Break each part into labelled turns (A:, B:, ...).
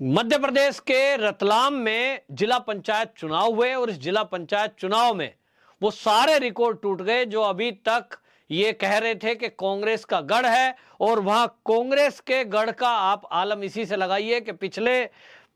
A: मध्य प्रदेश के रतलाम में जिला पंचायत चुनाव हुए और इस जिला पंचायत चुनाव में वो सारे रिकॉर्ड टूट गए जो अभी तक ये कह रहे थे कि कांग्रेस का गढ़ है। और वहां कांग्रेस के गढ़ का आप आलम इसी से लगाइए कि पिछले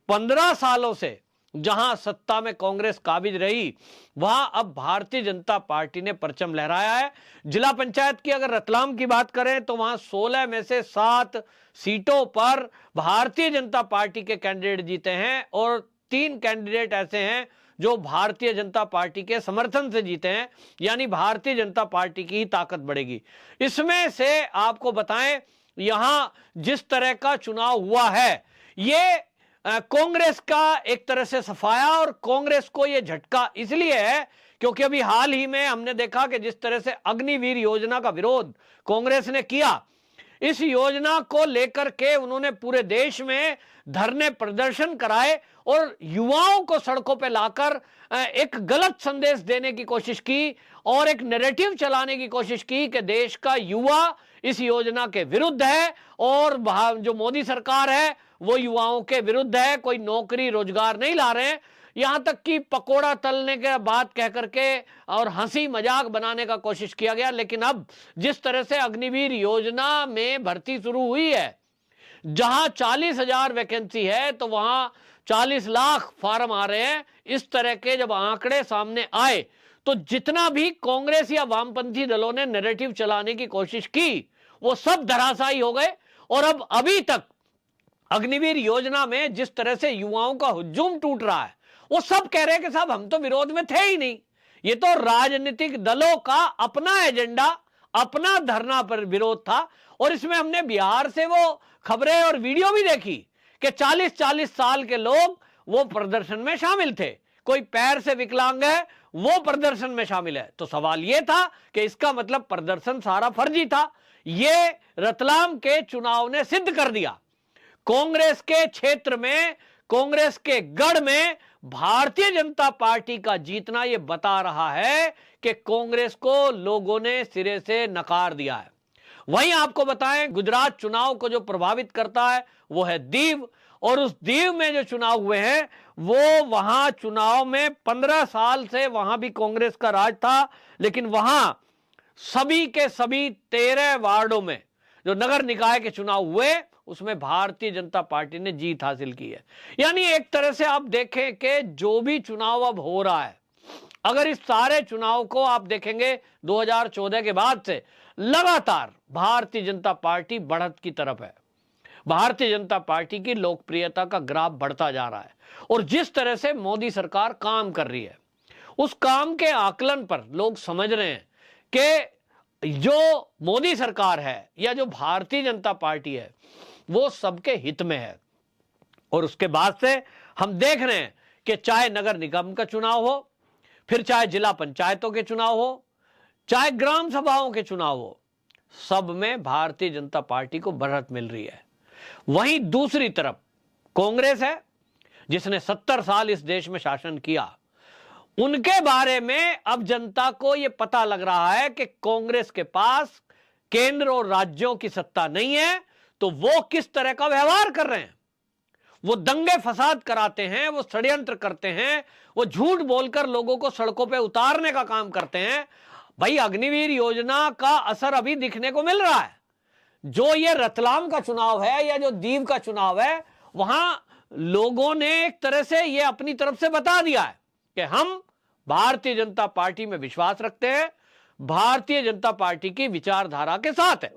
A: 15 सालों से जहां सत्ता में कांग्रेस काबिज रही वहां अब भारतीय जनता पार्टी ने परचम लहराया है। जिला पंचायत की अगर रतलाम की बात करें तो वहां 16 में से 7 सीटों पर भारतीय जनता पार्टी के कैंडिडेट जीते हैं और 3 कैंडिडेट ऐसे हैं जो भारतीय जनता पार्टी के समर्थन से जीते हैं, यानी भारतीय जनता पार्टी की ही ताकत बढ़ेगी। इसमें से आपको बताएं, यहां जिस तरह का चुनाव हुआ है ये कांग्रेस का एक तरह से सफाया, और कांग्रेस को यह झटका इसलिए है क्योंकि अभी हाल ही में हमने देखा कि जिस तरह से अग्निवीर योजना का विरोध कांग्रेस ने किया, इस योजना को लेकर के उन्होंने पूरे देश में धरने प्रदर्शन कराए और युवाओं को सड़कों पर लाकर एक गलत संदेश देने की कोशिश की और एक नैरेटिव चलाने की कोशिश की कि देश का युवा इस योजना के विरुद्ध है और जो मोदी सरकार है वो युवाओं के विरुद्ध है, कोई नौकरी रोजगार नहीं ला रहे हैं। यहां तक कि पकोड़ा तलने के बात कह करके और हंसी मजाक बनाने का कोशिश किया गया। लेकिन अब जिस तरह से अग्निवीर योजना में भर्ती शुरू हुई है, जहां 40,000 वैकेंसी है तो वहां 40 लाख फॉर्म आ रहे हैं, इस तरह के जब आंकड़े सामने आए तो जितना भी कांग्रेस या वामपंथी दलों ने नैरेटिव चलाने की कोशिश की वो सब धराशायी हो गए। और अब अभी तक अग्निवीर योजना में जिस तरह से युवाओं का हुजूम टूट रहा है, वो सब कह रहे हैं कि साहब हम तो विरोध में थे ही नहीं, ये तो राजनीतिक दलों का अपना एजेंडा, अपना धरना पर विरोध था। और इसमें हमने बिहार से वो खबरें और वीडियो भी देखी कि 40-40 साल के लोग वो प्रदर्शन में शामिल थे, कोई पैर से विकलांग है वो प्रदर्शन में शामिल है। तो सवाल ये था कि इसका मतलब प्रदर्शन सारा फर्जी था। ये रतलाम के चुनाव ने सिद्ध कर दिया, कांग्रेस के क्षेत्र में, कांग्रेस के गढ़ में भारतीय जनता पार्टी का जीतना यह बता रहा है कि कांग्रेस को लोगों ने सिरे से नकार दिया है। वहीं आपको बताएं, गुजरात चुनाव को जो प्रभावित करता है वो है दीव, और उस दीव में जो चुनाव हुए हैं वो वहां चुनाव में 15 साल से वहां भी कांग्रेस का राज था, लेकिन वहां सभी के सभी 13 वार्डों में जो नगर निकाय के चुनाव हुए उसमें भारतीय जनता पार्टी ने जीत हासिल की है। यानी एक तरह से आप देखें कि जो भी चुनाव अब हो रहा है, अगर इस सारे चुनाव को आप देखेंगे 2014 के बाद से लगातार भारतीय जनता पार्टी बढ़त की तरफ है। भारतीय जनता पार्टी की लोकप्रियता का ग्राफ बढ़ता जा रहा है और जिस तरह से मोदी सरकार काम कर रही है उस काम के आकलन पर लोग समझ रहे हैं कि जो मोदी सरकार है या जो भारतीय जनता पार्टी है वो सबके हित में है। और उसके बाद से हम देख रहे हैं कि चाहे नगर निगम का चुनाव हो, फिर चाहे जिला पंचायतों के चुनाव हो, चाहे ग्राम सभाओं के चुनाव हो, सब में भारतीय जनता पार्टी को बढ़त मिल रही है। वहीं दूसरी तरफ कांग्रेस है जिसने 70 साल इस देश में शासन किया, उनके बारे में अब जनता को यह पता लग रहा है कि कांग्रेस के पास केंद्र और राज्यों की सत्ता नहीं है, तो वो किस तरह का व्यवहार कर रहे हैं। वो दंगे फसाद कराते हैं, वो षड्यंत्र करते हैं, वो झूठ बोलकर लोगों को सड़कों पे उतारने का काम करते हैं। भाई अग्निवीर योजना का असर अभी दिखने को मिल रहा है। जो ये रतलाम का चुनाव है या जो दीव का चुनाव है, वहां लोगों ने एक तरह से ये अपनी तरफ से बता दिया है कि हम भारतीय जनता पार्टी में विश्वास रखते हैं, भारतीय जनता पार्टी की विचारधारा के साथ है।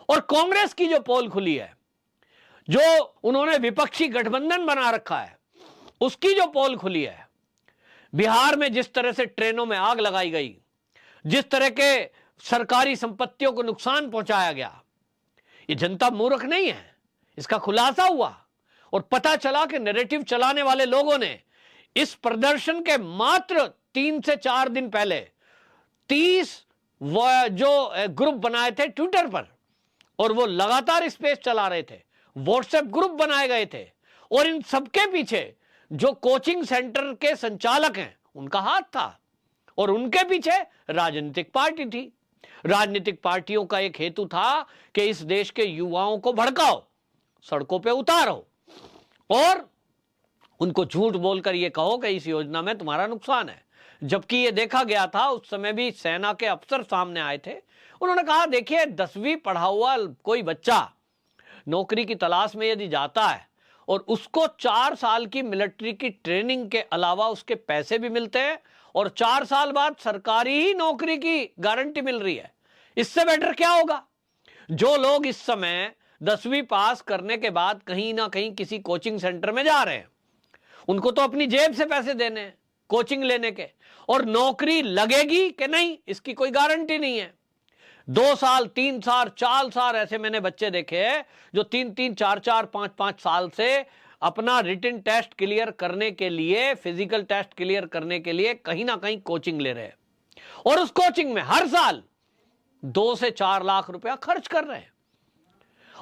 A: और कांग्रेस की जो पोल खुली है, जो उन्होंने विपक्षी गठबंधन बना रखा है, उसकी जो पोल खुली है, बिहार में जिस तरह से ट्रेनों में आग लगाई गई, जिस तरह के सरकारी संपत्तियों को नुकसान पहुंचाया गया, ये जनता मूर्ख नहीं है, इसका खुलासा हुआ और पता चला कि नैरेटिव चलाने वाले लोगों ने इस प्रदर्शन के मात्र 3 से 4 दिन पहले 30 जो ग्रुप बनाए थे ट्विटर पर, और वो लगातार स्पेस चला रहे थे, व्हाट्सएप ग्रुप बनाए गए थे, और इन सबके पीछे जो कोचिंग सेंटर के संचालक हैं उनका हाथ था और उनके पीछे राजनीतिक पार्टी थी। राजनीतिक पार्टियों का एक हेतु था कि इस देश के युवाओं को भड़काओ, सड़कों पे उतारो और उनको झूठ बोलकर ये कहो कि इस योजना में तुम्हारा नुकसान है, जबकि ये देखा गया था, उस समय भी सेना के अफसर सामने आए थे, उन्होंने कहा देखिए 10वीं पढ़ा हुआ कोई बच्चा नौकरी की तलाश में यदि जाता है और उसको 4 साल की मिलिट्री की ट्रेनिंग के अलावा उसके पैसे भी मिलते हैं और 4 साल बाद सरकारी ही नौकरी की गारंटी मिल रही है, इससे बेटर क्या होगा। जो लोग इस समय 10वीं पास करने के बाद कहीं ना कहीं किसी कोचिंग सेंटर में जा रहे हैं, उनको तो अपनी जेब से पैसे देने हैं कोचिंग लेने के, और नौकरी लगेगी कि नहीं इसकी कोई गारंटी नहीं है। 2 साल 3 साल 4 साल ऐसे मैंने बच्चे देखे हैं जो 3-3 4-4 5-5 साल से अपना रिटन टेस्ट क्लियर करने के लिए, फिजिकल टेस्ट क्लियर करने के लिए कहीं ना कहीं कोचिंग ले रहे हैं और उस कोचिंग में हर साल 2 से 4 लाख रुपया खर्च कर रहे हैं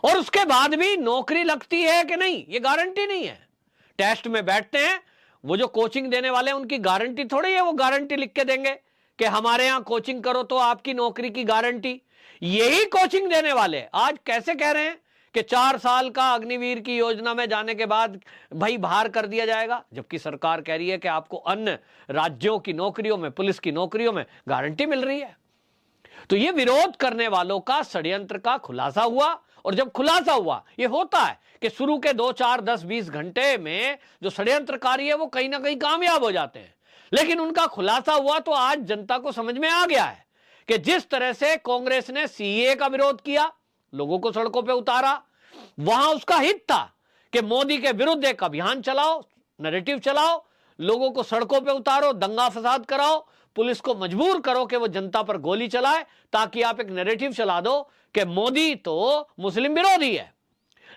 A: और उसके बाद भी नौकरी लगती है कि नहीं ये गारंटी नहीं है। टेस्ट में बैठते हैं, वो जो कोचिंग देने वाले हैं उनकी गारंटी थोड़ी है, वो गारंटी लिख के देंगे कि हमारे यहां कोचिंग करो तो आपकी नौकरी की गारंटी। यही कोचिंग देने वाले आज कैसे कह रहे हैं कि 4 साल का अग्निवीर की योजना में जाने के बाद भाई बाहर कर दिया जाएगा, जबकि सरकार कह रही है कि आपको अन्य राज्यों की नौकरियों में, पुलिस की नौकरियों में गारंटी मिल रही है। तो ये विरोध करने वालों का षड्यंत्र का खुलासा हुआ, और जब खुलासा हुआ, ये होता है कि शुरू के 2, 4, 10, 20 घंटे में जो षड्यंत्रकारी है वो कहीं ना कहीं कामयाब हो जाते हैं, लेकिन उनका खुलासा हुआ तो आज जनता को समझ में आ गया है कि जिस तरह से कांग्रेस ने सीएए का विरोध किया, लोगों को सड़कों पे उतारा, वहां उसका हित था कि मोदी के विरुद्ध एक अभियान चलाओ, नैरेटिव चलाओ, लोगों को सड़कों पे उतारो, दंगा फसाद कराओ, पुलिस को मजबूर करो कि वो जनता पर गोली चलाए, ताकि आप एक नैरेटिव चला दो कि मोदी तो मुस्लिम विरोधी है।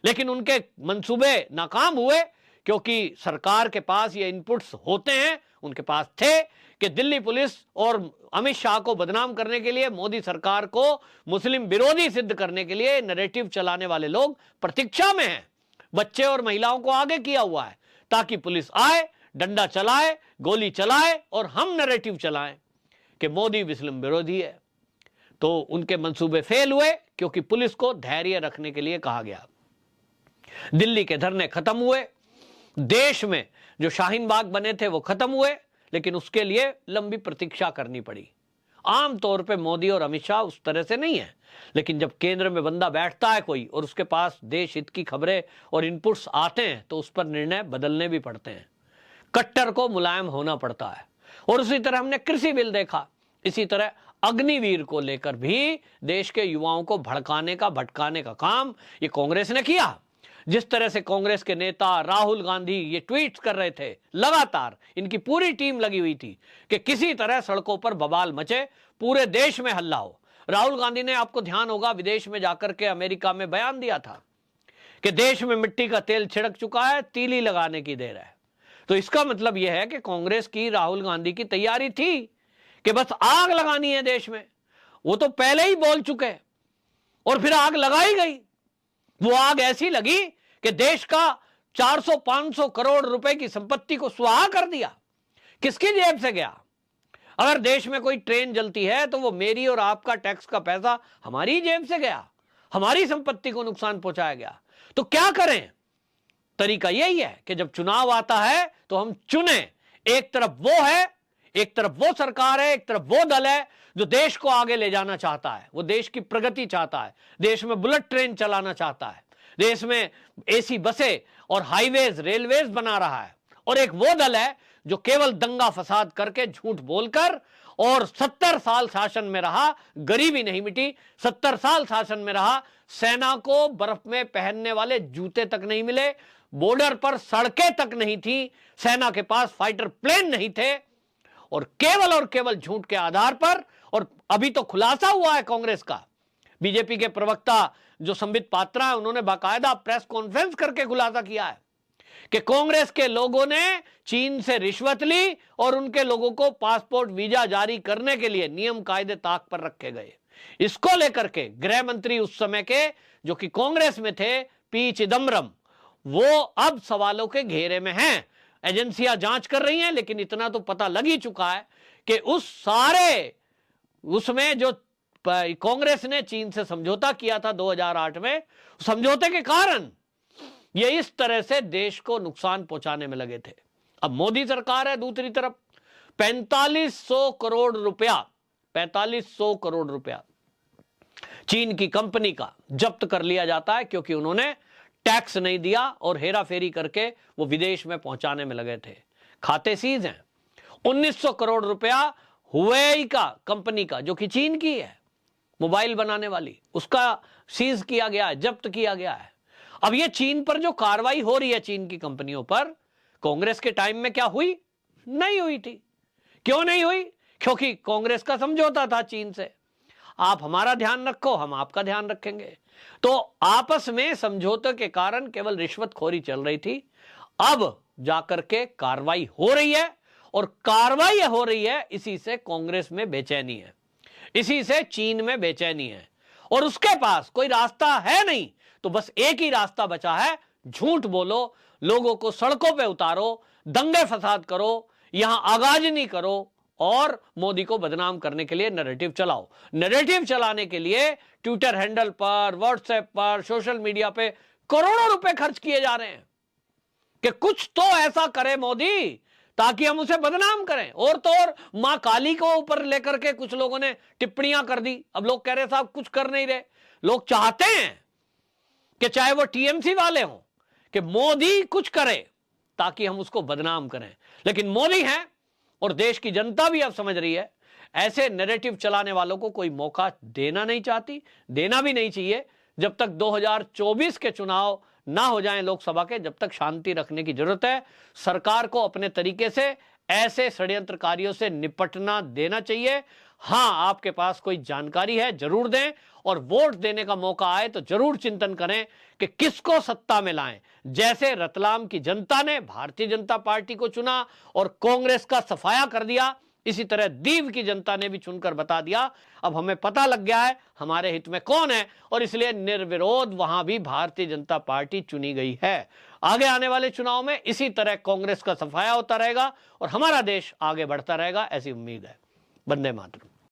A: लेकिन उनके मंसूबे नाकाम हुए क्योंकि सरकार के पास ये इनपुट्स होते हैं, उनके पास थे कि दिल्ली पुलिस और अमित शाह को बदनाम करने के लिए, मोदी सरकार को मुस्लिम विरोधी सिद्ध करने के लिए नैरेटिव चलाने वाले लोग प्रतीक्षा में हैं। बच्चे और महिलाओं को आगे किया हुआ है ताकि पुलिस आए, डंडा चलाए, गोली चलाए और हम नैरेटिव चलाएं कि मोदी मुस्लिम विरोधी है। तो उनके मंसूबे फेल हुए क्योंकि पुलिस को धैर्य रखने के लिए कहा गया। दिल्ली के धरने खत्म हुए, देश में जो शाहीन बाग बने थे वो खत्म हुए, लेकिन उसके लिए लंबी प्रतीक्षा करनी पड़ी। आमतौर पे मोदी और अमित शाह उस तरह से नहीं है, लेकिन जब केंद्र में बंदा बैठता है कोई और उसके पास देश हित की खबरें और इनपुट्स आते हैं तो उस पर निर्णय बदलने भी पड़ते हैं। कट्टर को मुलायम होना पड़ता है। और उसी तरह हमने कृषि बिल देखा, इसी तरह अग्निवीर को लेकर भी देश के युवाओं को भड़काने का, भटकाने का काम ये कांग्रेस ने किया। जिस तरह से कांग्रेस के नेता राहुल गांधी ये ट्वीट्स कर रहे थे, लगातार इनकी पूरी टीम लगी हुई थी कि किसी तरह सड़कों पर बवाल मचे, पूरे देश में हल्ला हो। राहुल गांधी ने, आपको ध्यान होगा, विदेश में जाकर के अमेरिका में बयान दिया था कि देश में मिट्टी का तेल छिड़क चुका है, तीली लगाने की देर है। तो इसका मतलब यह है कि कांग्रेस की, राहुल गांधी की तैयारी थी कि बस आग लगानी है देश में। वो तो पहले ही बोल चुके और फिर आग लगाई गई। वो आग ऐसी लगी कि देश का 400-500 करोड़ रुपए की संपत्ति को सुहा कर दिया। किसकी जेब से गया? अगर देश में कोई ट्रेन जलती है तो वो मेरी और आपका टैक्स का पैसा हमारी जेब से गया, हमारी संपत्ति को नुकसान पहुंचाया गया। तो क्या करें? तरीका यही है कि जब चुनाव आता है तो हम चुने, एक तरफ वो है, एक तरफ वो सरकार है, एक तरफ वो दल है जो देश को आगे ले जाना चाहता है, वो देश की प्रगति चाहता है, देश में बुलेट ट्रेन चलाना चाहता है, देश में एसी बसें और हाईवेज, रेलवेज बना रहा है। और एक वो दल है जो केवल दंगा फसाद करके, झूठ बोलकर, और 70 साल शासन में रहा, गरीबी नहीं मिटी, 70 साल शासन में रहा, सेना को बर्फ में पहनने वाले जूते तक नहीं मिले, बॉर्डर पर सड़कें तक नहीं थी, सेना के पास फाइटर प्लेन नहीं थे, और केवल झूठ के आधार पर। और अभी तो खुलासा हुआ है कांग्रेस का, बीजेपी के प्रवक्ता जो संबित पात्रा है, उन्होंने बाकायदा प्रेस कॉन्फ्रेंस करके खुलासा किया है कि कांग्रेस के लोगों ने चीन से रिश्वत ली और उनके लोगों को पासपोर्ट वीजा जारी करने के लिए नियम कायदे ताक पर रखे गए। इसको लेकर के गृह मंत्री उस समय के, जो कि कांग्रेस में थे, पी चिदम्बरम, वो अब सवालों के घेरे में हैं। एजेंसियां जांच कर रही हैं, लेकिन इतना तो पता लग ही चुका है कि उसमें जो कांग्रेस ने चीन से समझौता किया था 2008 में, समझौते के कारण ये इस तरह से देश को नुकसान पहुंचाने में लगे थे। अब मोदी सरकार है दूसरी तरफ, 4500 करोड़ रुपया 4500 करोड़ रुपया चीन की कंपनी का जब्त कर लिया जाता है, क्योंकि उन्होंने टैक्स नहीं दिया और हेरा फेरी करके वो विदेश में पहुंचाने में लगे थे। खाते सीज हैं। 1900 करोड़ रुपया हुवेई का कंपनी का, जो कि चीन की है, मोबाइल बनाने वाली, उसका सीज किया गया है, जब्त किया गया है। अब ये चीन पर जो कार्रवाई हो रही है, चीन की कंपनियों पर, कांग्रेस के टाइम में क्या हुई? नहीं हुई थी। क्यों नहीं हुई? क्योंकि कांग्रेस का समझौता था चीन से, आप हमारा ध्यान रखो, हम आपका ध्यान रखेंगे। तो आपस में समझौते के कारण केवल रिश्वतखोरी चल रही थी। अब जाकर के कार्रवाई हो रही है, और कार्रवाई हो रही है, इसी से कांग्रेस में बेचैनी है, इसी से चीन में बेचैनी है, और उसके पास कोई रास्ता है नहीं। तो बस एक ही रास्ता बचा है, झूठ बोलो, लोगों को सड़कों पे उतारो, दंगे फसाद करो, यहां आगाजनी करो, और मोदी को बदनाम करने के लिए नैरेटिव चलाओ। नैरेटिव चलाने के लिए ट्विटर हैंडल पर, व्हाट्सएप पर, सोशल मीडिया पे करोड़ों रुपए खर्च किए जा रहे हैं कि कुछ तो ऐसा करे मोदी ताकि हम उसे बदनाम करें। और तो और मां काली को ऊपर लेकर के कुछ लोगों ने टिप्पणियां कर दी। अब लोग कह रहे साहब कुछ कर नहीं रहे। लोग चाहते हैं कि चाहे वो टीएमसी वाले हों, कि मोदी कुछ करे ताकि हम उसको बदनाम करें। लेकिन मोदी हैं, और देश की जनता भी अब समझ रही है, ऐसे नैरेटिव चलाने वालों को कोई मौका देना नहीं चाहती, देना भी नहीं चाहिए। जब तक 2024 के चुनाव ना हो जाएं लोकसभा के, जब तक शांति रखने की जरूरत है। सरकार को अपने तरीके से ऐसे षड्यंत्रकारियों से निपटना देना चाहिए। हां, आपके पास कोई जानकारी है जरूर दें, और वोट देने का मौका आए तो जरूर चिंतन करें कि किसको सत्ता में लाएं। जैसे रतलाम की जनता ने भारतीय जनता पार्टी को चुना और कांग्रेस का सफाया कर दिया, इसी तरह दीव की जनता ने भी चुनकर बता दिया। अब हमें पता लग गया है हमारे हित में कौन है, और इसलिए निर्विरोध वहां भी भारतीय जनता पार्टी चुनी गई है। आगे आने वाले चुनाव में इसी तरह कांग्रेस का सफाया होता रहेगा और हमारा देश आगे बढ़ता रहेगा, ऐसी उम्मीद है। वंदे मातरम।